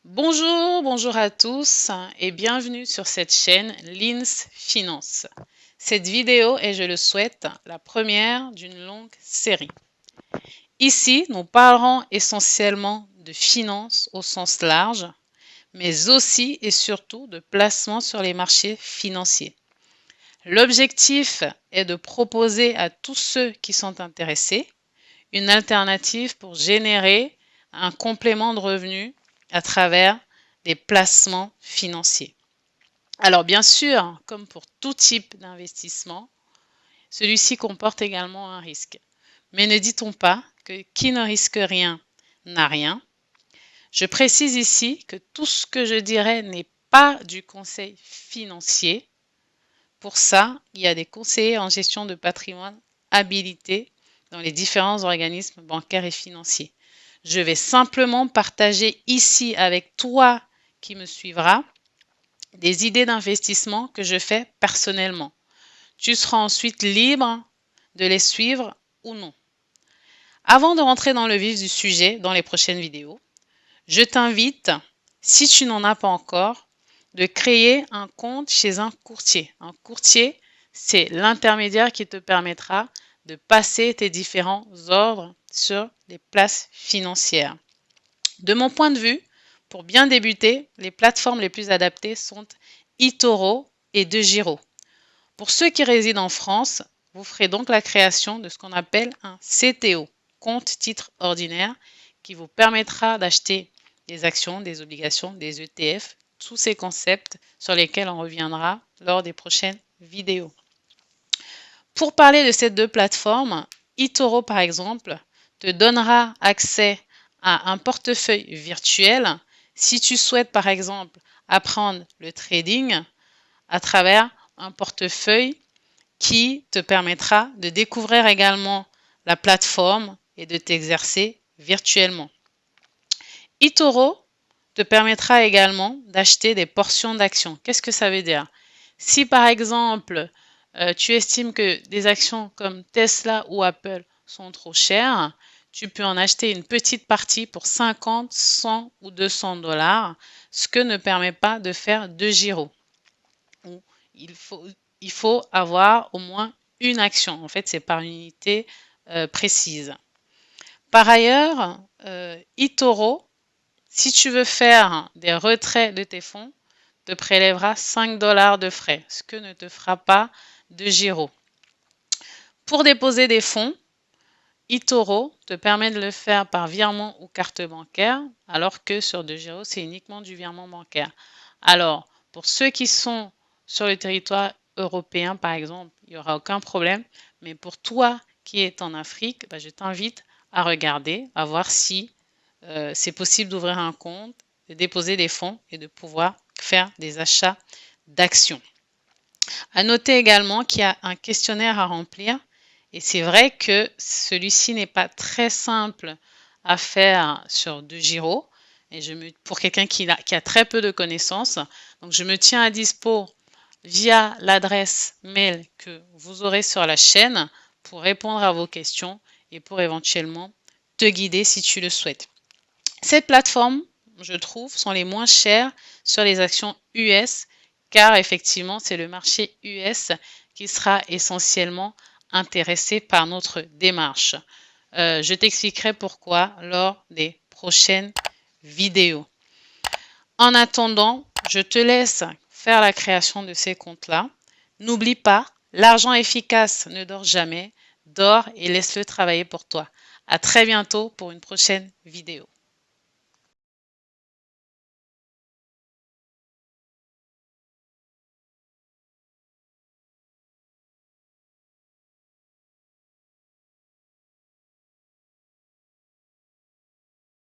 Bonjour à tous et bienvenue sur cette chaîne Lins Finance. Cette vidéo est, je le souhaite, la première d'une longue série. Ici, nous parlerons essentiellement de finance au sens large, mais aussi et surtout de placement sur les marchés financiers. L'objectif est de proposer à tous ceux qui sont intéressés une alternative pour générer un complément de revenus à travers des placements financiers. Alors bien sûr, comme pour tout type d'investissement, celui-ci comporte également un risque. Mais ne dit-on pas que qui ne risque rien n'a rien? Je précise ici que tout ce que je dirais n'est pas du conseil financier. Pour ça, il y a des conseillers en gestion de patrimoine habilités dans les différents organismes bancaires et financiers. Je vais simplement partager ici avec toi qui me suivra des idées d'investissement que je fais personnellement. Tu seras ensuite libre de les suivre ou non. Avant de rentrer dans le vif du sujet dans les prochaines vidéos, je t'invite, si tu n'en as pas encore, de créer un compte chez un courtier. Un courtier, c'est l'intermédiaire qui te permettra de passer tes différents ordres sur les places financières. De mon point de vue, pour bien débuter, les plateformes les plus adaptées sont eToro et DeGiro. Pour ceux qui résident en France, vous ferez donc la création de ce qu'on appelle un CTO, compte titre ordinaire, qui vous permettra d'acheter des actions, des obligations, des ETF, tous ces concepts sur lesquels on reviendra lors des prochaines vidéos. Pour parler de ces deux plateformes, eToro par exemple te donnera accès à un portefeuille virtuel si tu souhaites par exemple apprendre le trading à travers un portefeuille qui te permettra de découvrir également la plateforme et de t'exercer virtuellement. eToro te permettra également d'acheter des portions d'actions. Qu'est-ce que ça veut dire? Si par exemple, tu estimes que des actions comme Tesla ou Apple sont trop chères, tu peux en acheter une petite partie pour 50, 100 ou 200 $, ce que ne permet pas de faire DeGiro. Il faut avoir au moins une action. En fait, c'est par unité précise. Par ailleurs, eToro, si tu veux faire des retraits de tes fonds, te prélèvera 5 $ de frais, ce que ne te fera pas DeGiro. Pour déposer des fonds, eToro te permet de le faire par virement ou carte bancaire, alors que sur DeGiro, c'est uniquement du virement bancaire. Alors, pour ceux qui sont sur le territoire européen, par exemple, il n'y aura aucun problème. Mais pour toi qui es en Afrique, je t'invite à regarder, à voir si c'est possible d'ouvrir un compte, de déposer des fonds et de pouvoir faire des achats d'actions. À noter également qu'il y a un questionnaire à remplir et c'est vrai que celui-ci n'est pas très simple à faire sur DeGiro et pour quelqu'un qui a très peu de connaissances. Donc je me tiens à dispo via l'adresse mail que vous aurez sur la chaîne pour répondre à vos questions et pour éventuellement te guider si tu le souhaites. Ces plateformes, je trouve, sont les moins chères sur les actions US car effectivement, c'est le marché US qui sera essentiellement intéressé par notre démarche. Je t'expliquerai pourquoi lors des prochaines vidéos. En attendant, je te laisse faire la création de ces comptes-là. N'oublie pas, l'argent efficace ne dort jamais. Dors et laisse-le travailler pour toi. À très bientôt pour une prochaine vidéo.